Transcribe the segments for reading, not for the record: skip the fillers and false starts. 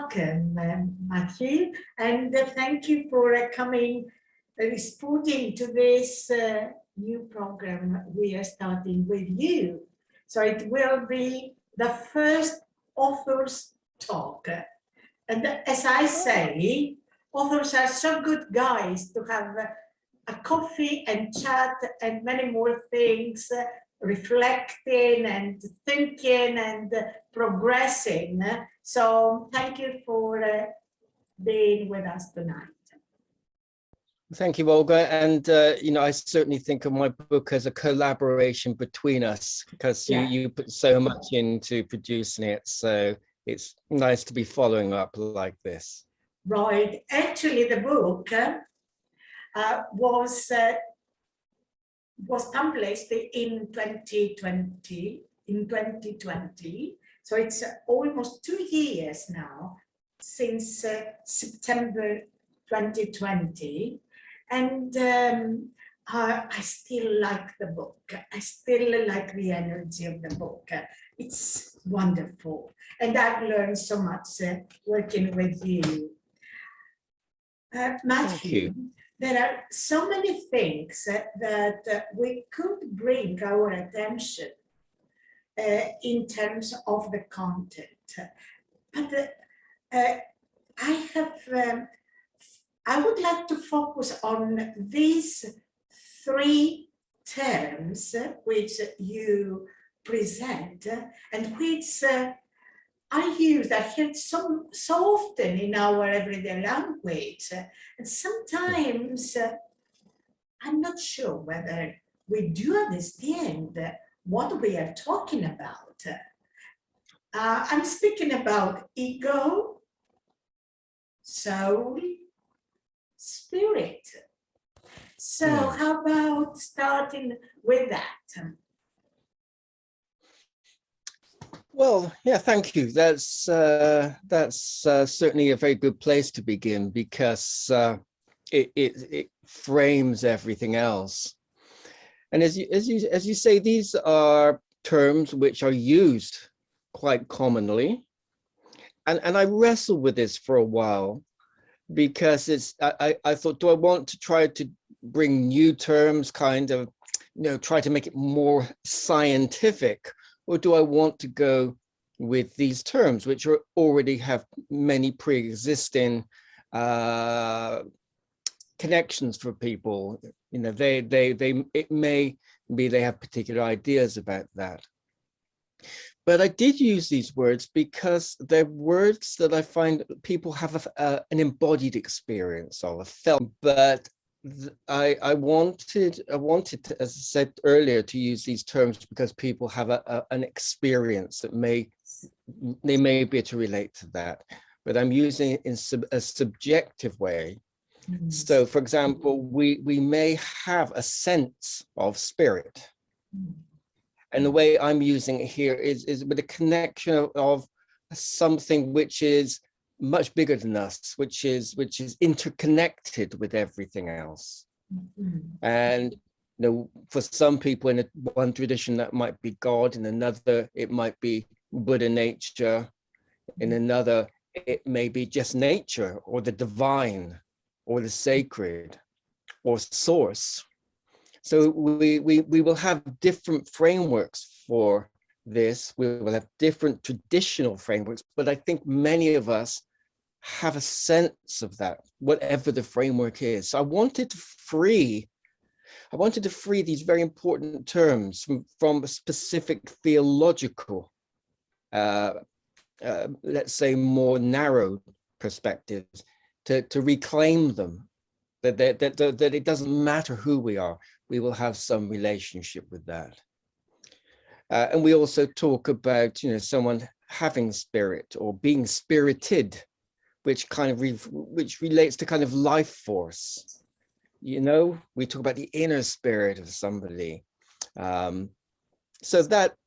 welcome, Matthew, and thank you for coming, responding to this new program we are starting with you. So it will be the first authors talk. And as I say, authors are so good guys to have a coffee and chat and many more things, reflecting and thinking and progressing. So thank you for being with us tonight. Thank you, Olga. And, I certainly think of my book as a collaboration between us, because you put so much into producing it. So it's nice to be following up like this. Right. Actually, the book was published in 2020. So it's almost 2 years now since September 2020. And I still like the book. I still like the energy of the book. It's wonderful. And I've learned so much working with you. Matthew, there are so many things that we could bring our attention in terms of the content. But I would like to focus on these 3 terms which you present and which are used, are heard so often in our everyday language. And sometimes I'm not sure whether we do understand what we are talking about. I'm speaking about ego, soul, spirit. So how about starting with that? Well, yeah, thank you. That's certainly a very good place to begin, because it frames everything else. And as you say, these are terms which are used quite commonly, and I wrestled with this for a while, because I thought, do I want to try to bring new terms, kind of, try to make it more scientific, or do I want to go with these terms, which already have many pre-existing connections for people? It may be they have particular ideas about that. But I did use these words because they're words that I find people have an embodied experience of, a felt. But I wanted to, as I said earlier, to use these terms because people have an experience that they may be able to relate to that. But I'm using it in a subjective way. Mm-hmm. So, for example, we may have a sense of spirit. Mm-hmm. And the way I'm using it here is with a connection of something which is much bigger than us, which is interconnected with everything else. Mm-hmm. And for some people in one tradition that might be God, in another it might be Buddha nature, in another it may be just nature or the divine or the sacred or source. So we will have different frameworks for this. We will have different traditional frameworks, but I think many of us have a sense of that, whatever the framework is. So I wanted to free these very important terms from a specific theological, let's say more narrow perspectives, to reclaim them, that it doesn't matter who we are, we will have some relationship with that. And we also talk about, someone having spirit or being spirited, which which relates to kind of life force. We talk about the inner spirit of somebody. So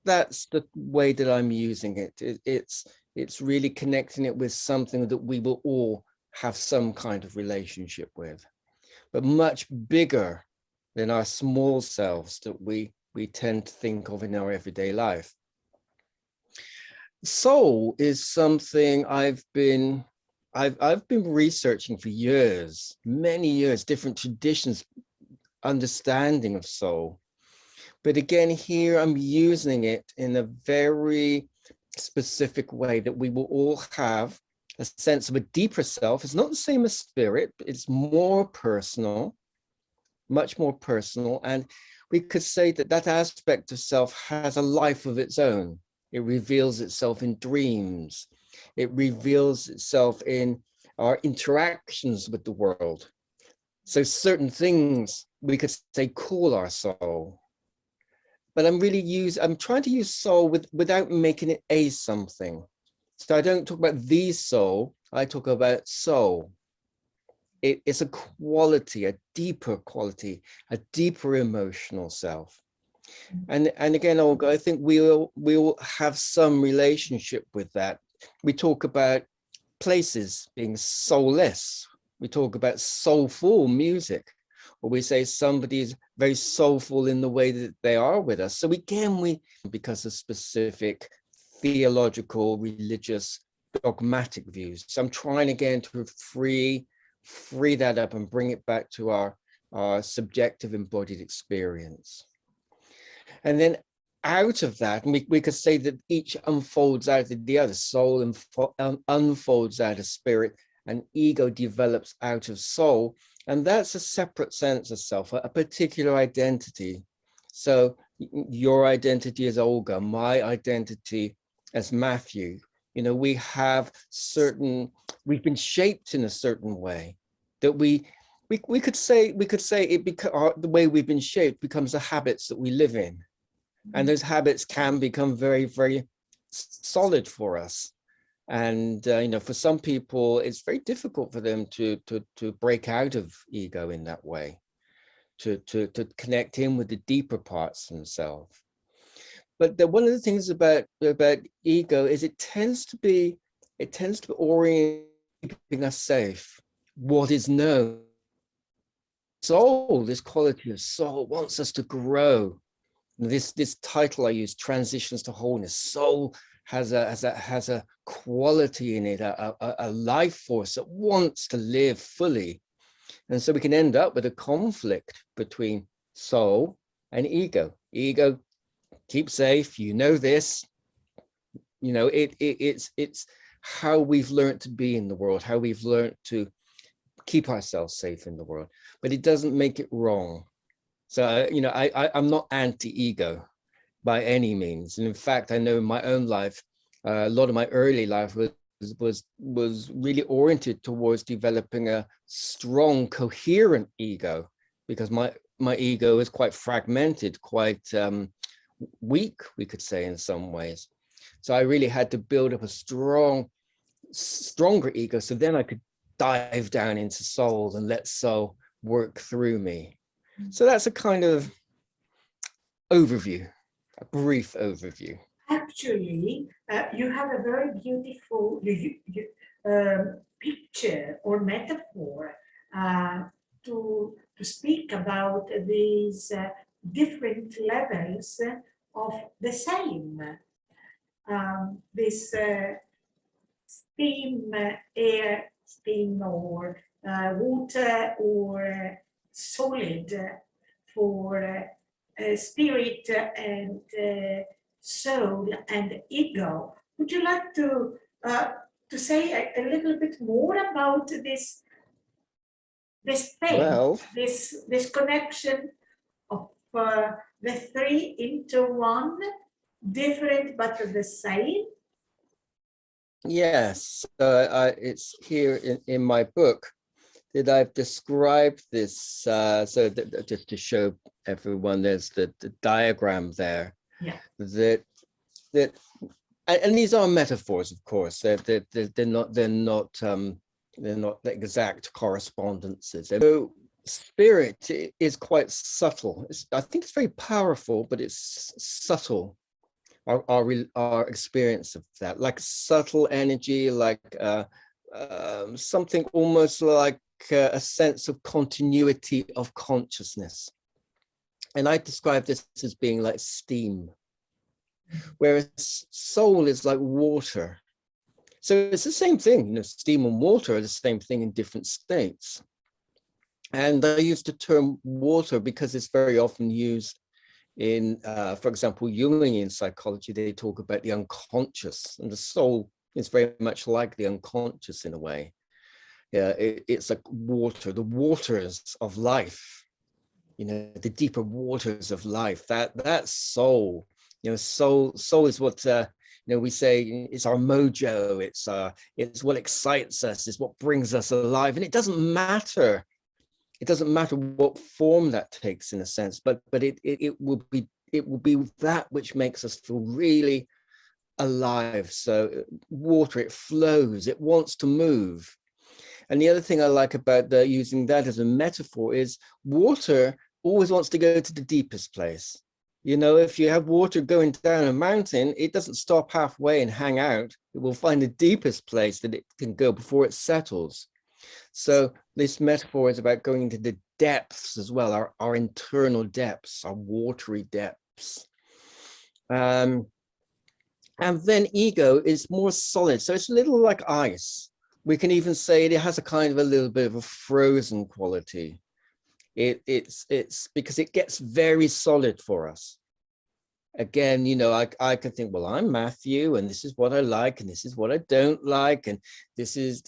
that's the way that I'm using it. It's really connecting it with something that we will all have some kind of relationship with, but much bigger than our small selves that we tend to think of in our everyday life. Soul is something I've been I've been researching for years, many years, different traditions, understanding of soul. But again, here I'm using it in a very specific way that we will all have a sense of a deeper self. It's not the same as spirit, but it's more personal, much more personal. And we could say that that aspect of self has a life of its own. It reveals itself in dreams. It reveals itself in our interactions with the world. So certain things we could say call our soul. But I'm trying to use soul without making it a something. So I don't talk about the soul, I talk about soul. It's a quality, a deeper quality, a deeper emotional self. And again, Olga, I think we'll have some relationship with that. We talk about places being soulless. We talk about soulful music, or we say somebody's very soulful in the way that they are with us. So again, because of specific theological, religious, dogmatic views. So I'm trying again to free that up and bring it back to our subjective embodied experience. And then out of that, and we could say that each unfolds out of the other. Soul unfolds out of spirit, and ego develops out of soul. And that's a separate sense of self, a particular identity. So your identity as Olga, my identity as Matthew, we've been shaped in a certain way that we could say the way we've been shaped becomes the habits that we live in. And those habits can become very, very solid for us. And, for some people, it's very difficult for them to break out of ego in that way, to connect in with the deeper parts of themselves. But one of the things about ego is it tends to be oriented keeping us safe. What is known, soul, this quality of soul wants us to grow. This title I use, Transitions to Wholeness. Soul has a quality in it, a life force that wants to live fully. And so we can end up with a conflict between soul and ego. Ego, keep safe, this. It's how we've learned to be in the world, how we've learned to keep ourselves safe in the world, but it doesn't make it wrong. So, I'm not anti-ego by any means. And in fact, I know in my own life, a lot of my early life was really oriented towards developing a strong, coherent ego, because my ego is quite fragmented, quite weak, we could say in some ways. So I really had to build up a stronger ego, so then I could dive down into soul and let soul work through me. So that's a kind of overview, a brief overview. Actually, you have a very beautiful picture or metaphor to speak about these different levels of the same. This steam, air, steam, or water, or solid for spirit and soul and ego. Would you like to say a little bit more about this thing, well, this connection of the three into one, different but the same? Yes, it's here in my book that I've described this. So just to show everyone, there's the diagram there. Yeah. That and these are metaphors, of course. They're not the exact correspondences. So spirit is quite subtle. I think it's very powerful, but it's subtle. Our experience of that, like subtle energy, like something almost like a sense of continuity of consciousness. And I describe this as being like steam, whereas soul is like water. So it's the same thing, you know, steam and water are the same thing in different states. And I use the term water because it's very often used in, for example, Jungian psychology. They talk about the unconscious, and the soul is very much like the unconscious in a way. Yeah, it's like water, the waters of life, you know, the deeper waters of life. That soul, you know, soul is what you know, we say it's our mojo. It's what excites us. It's what brings us alive, and it doesn't matter. It doesn't matter what form that takes, in a sense, but it will be that which makes us feel really alive. So water, it flows, it wants to move. And the other thing I like about using that as a metaphor is water always wants to go to the deepest place. You know, if you have water going down a mountain, it doesn't stop halfway and hang out. It will find the deepest place that it can go before it settles. So this metaphor is about going into the depths as well, our internal depths, our watery depths. And then ego is more solid. So it's a little like ice. We can even say it has a kind of a little bit of a frozen quality. It's because it gets very solid for us. Again, you know, I can think, well, I'm Matthew, and this is what I like, and this is what I don't like, and this is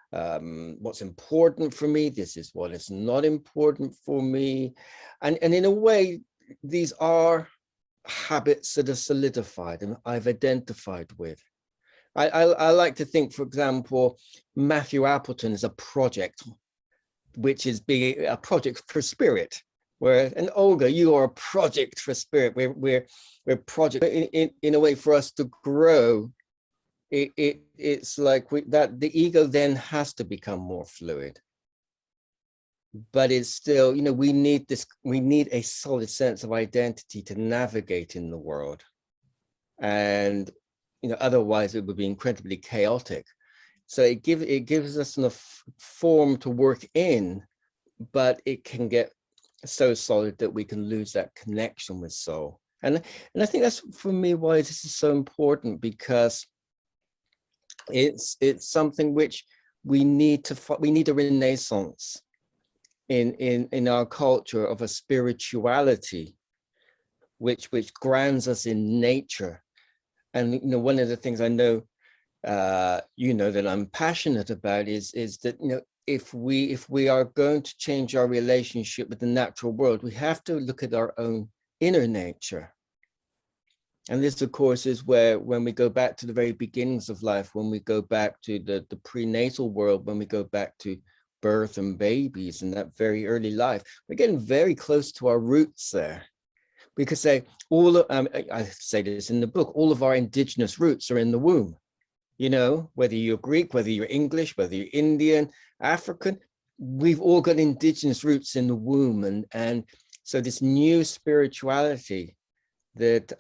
what's important for me. This is what is not important for me, and in a way, these are habits that are solidified and I've identified with. I like to think, for example, Matthew Appleton is a project, which is being a project for spirit. And Olga, you are a project for spirit. We're project in a way for us to grow. It's like that the ego then has to become more fluid. But it's still, you know, we need a solid sense of identity to navigate in the world. And you know, otherwise it would be incredibly chaotic. So it gives us enough form to work in, but it can get so solid that we can lose that connection with soul. And I think that's, for me, why this is so important, because it's something which we need a renaissance in our culture of a spirituality which grounds us in nature. And you know, one of the things I know you know that I'm passionate about is that, you know, if we are going to change our relationship with the natural world, we have to look at our own inner nature. And this, of course, is where, when we go back to the very beginnings of life, when we go back to the prenatal world, when we go back to birth and babies and that very early life, we're getting very close to our roots there. We could say I say this in the book, all of our indigenous roots are in the womb. You know, whether you're Greek, whether you're English, whether you're Indian, African, we've all got indigenous roots in the womb. And so this new spirituality that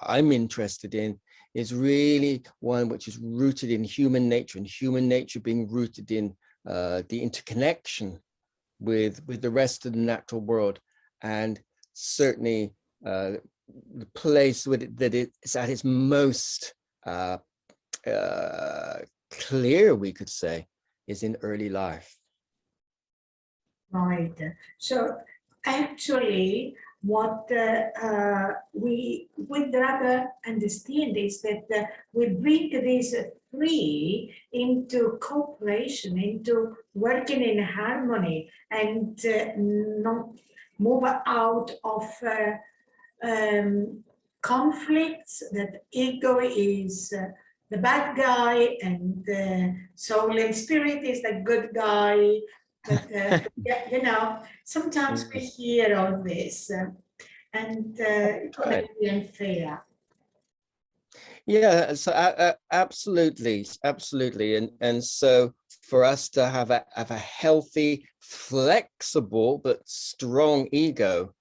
I'm interested in is really one which is rooted in human nature, and human nature being rooted in the interconnection with the rest of the natural world. And certainly the place that it's at its most clear, we could say, is in early life. Right. So actually, what we would rather understand is that we bring this three into cooperation, into working in harmony, and not move out of conflicts, that ego is the bad guy and soul and spirit is the good guy. But yeah, you know, sometimes we hear all this, and it may be unfair. Yeah, so absolutely, and so for us to have a healthy, flexible but strong ego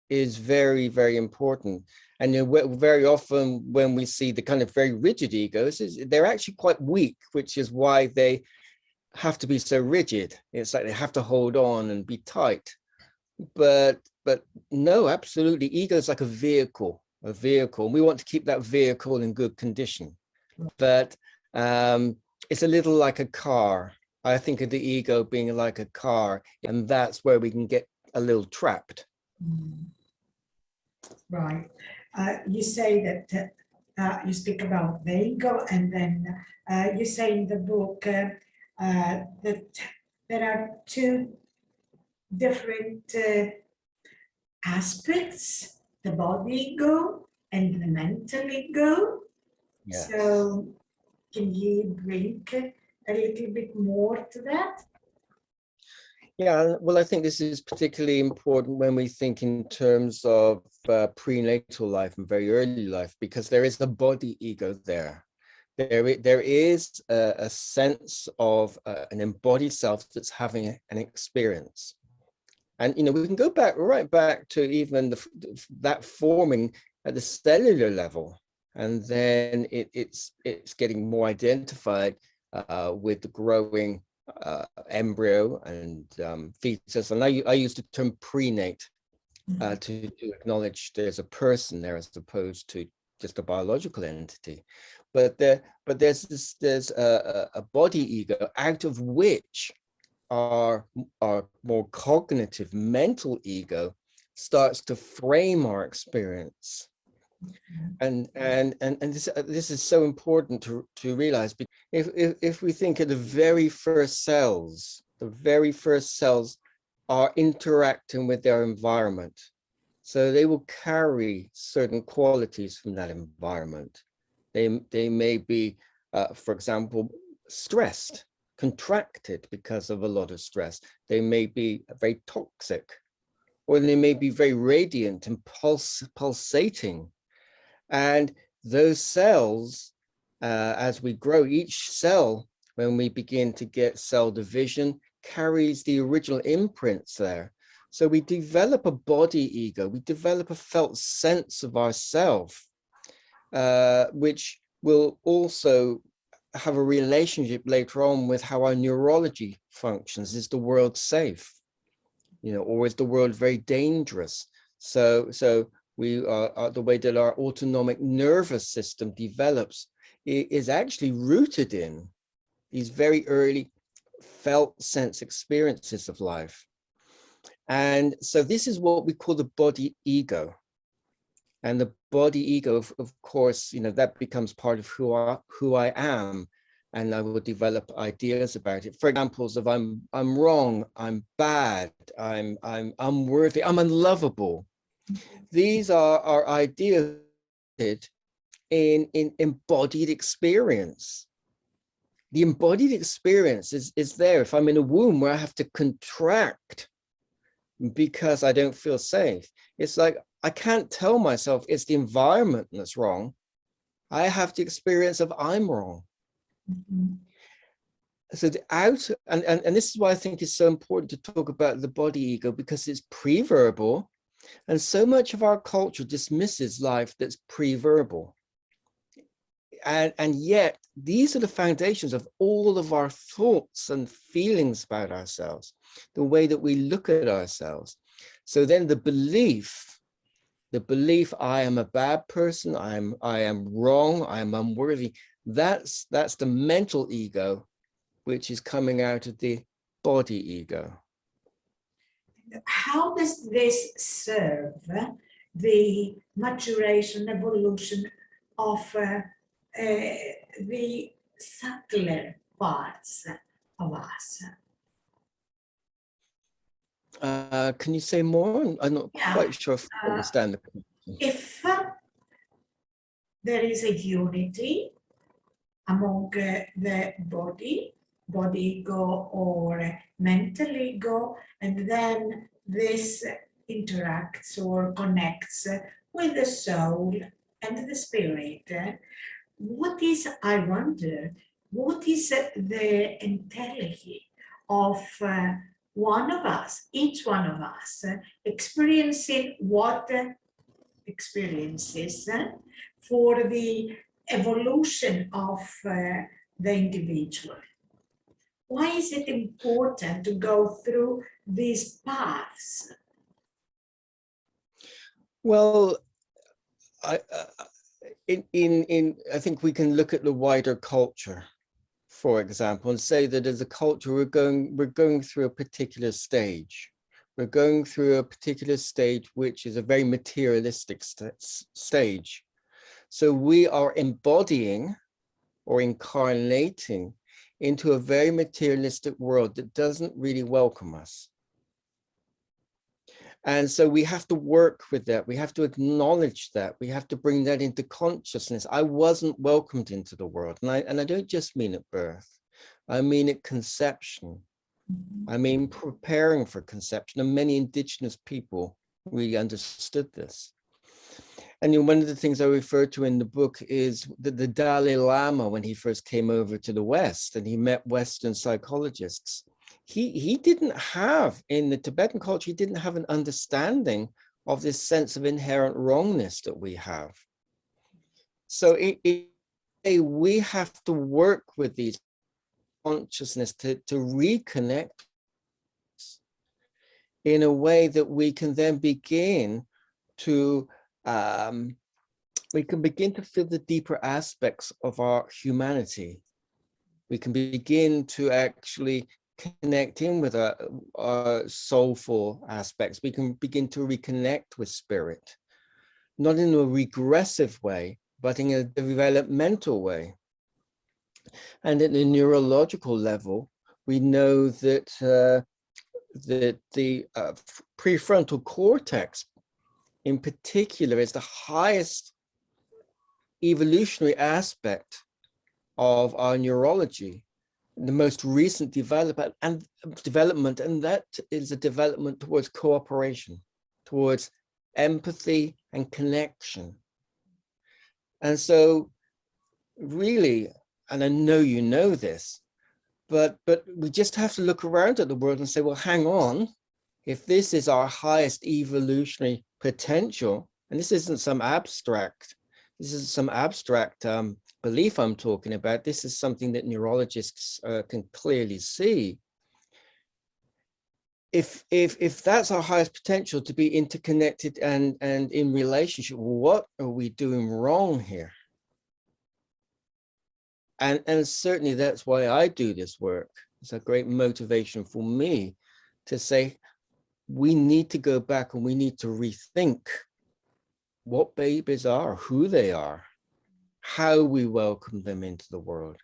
is very, very important. And you know, very often when we see the kind of very rigid egos, they're actually quite weak, which is why they have to be so rigid. It's like they have to hold on and be tight. But no, absolutely, ego is like a vehicle. We want to keep that vehicle in good condition. But It's a little like a car. I think of the ego being like a car, and that's where we can get a little trapped. Right. You say that you speak about the ego, and then you say in the book that there are two different aspects, the body ego and the mental ego. Yes. So can you bring a little bit more to that? Yeah, well, I think this is particularly important when we think in terms of prenatal life and very early life, because there is a body ego there. There is a sense of an embodied self that's having an experience. And, you know, we can go back right back to even that forming at the cellular level. And then it's getting more identified with the growing embryo and fetus. And I use the term prenate to acknowledge there's a person there as opposed to just a biological entity. But there's a body ego out of which our more cognitive mental ego starts to frame our experience. And this is so important to realize, because if we think of the very first cells are interacting with their environment, so they will carry certain qualities from that environment. They may be, for example, stressed, contracted because of a lot of stress. They may be very toxic, or they may be very radiant and pulsating. And those cells, as we grow, each cell, when we begin to get cell division, carries the original imprints there. So we develop a body ego, we develop a felt sense of ourself, which will also have a relationship later on with how our neurology functions. Is the world safe? You know, or is the world very dangerous? So we are the way that our autonomic nervous system develops is actually rooted in these very early felt sense experiences of life. And so this is what we call the body ego. And the body ego, of course, you know, that becomes part of who I am, and I will develop ideas about it. For examples of I'm wrong, I'm bad, I'm unworthy, I'm unlovable. These are ideas in embodied experience. The embodied experience is there. If I'm in a womb where I have to contract because I don't feel safe, it's like I can't tell myself it's the environment that's wrong. I have the experience of I'm wrong. So and this is why I think it's so important to talk about the body ego, because it's pre-verbal, and so much of our culture dismisses life that's pre-verbal. And yet these are the foundations of all of our thoughts and feelings about ourselves, the way that we look at ourselves. So then the belief I am a bad person, I am wrong, I am unworthy, that's the mental ego, which is coming out of the body ego. How does this serve the maturation, evolution of the subtler parts of us? Can you say more? I'm not quite sure if I understand the question. If there is a unity among the body ego or mental ego, and then this interacts or connects with the soul and the spirit, what is, I wonder, what is the entelechy of one of us, each one of us, experiencing what experiences for the evolution of the individual? Why is it important to go through these paths? Well, I think we can look at the wider culture, for example, and say that as a culture, we're going through a particular stage. We're going through a particular stage, which is a very materialistic stage. So we are embodying or incarnating into a very materialistic world that doesn't really welcome us. And so we have to work with that. We have to acknowledge that. We have to bring that into consciousness. I wasn't welcomed into the world. And I don't just mean at birth. I mean at conception. I mean preparing for conception. And many indigenous people really understood this. And one of the things I refer to in the book is that the Dalai Lama, when he first came over to the West and he met Western psychologists, he didn't have, in the Tibetan culture, he didn't have an understanding of this sense of inherent wrongness that we have. So we have to work with these consciousness to reconnect in a way that we can then begin to we can begin to feel the deeper aspects of our humanity. We can begin to actually connect in with our soulful aspects. We can begin to reconnect with spirit, not in a regressive way, but in a developmental way. And at the neurological level, we know that that the prefrontal cortex in particular is the highest evolutionary aspect of our neurology, the most recent development, and that is a development towards cooperation, towards empathy and connection. And so really, and I know you know this, but we just have to look around at the world and say, well, hang on, if this is our highest evolutionary potential, and this isn't some abstract belief I'm talking about, this is something that neurologists can clearly see. If that's our highest potential, to be interconnected and in relationship, what are we doing wrong here? And certainly that's why I do this work. It's a great motivation for me to say, we need to go back and we need to rethink what babies are, who they are, how we welcome them into the world.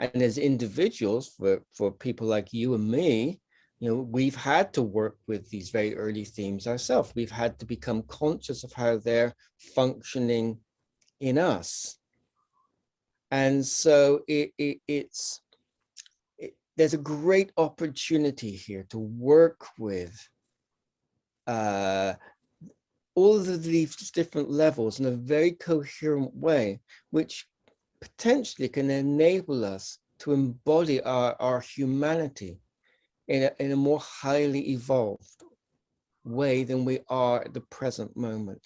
And as individuals, for people like you and me, we've had to work with these very early themes ourselves. We've had to become conscious of how they're functioning in us. And so there's a great opportunity here to work with all of these different levels in a very coherent way, which potentially can enable us to embody our humanity in a more highly evolved way than we are at the present moment.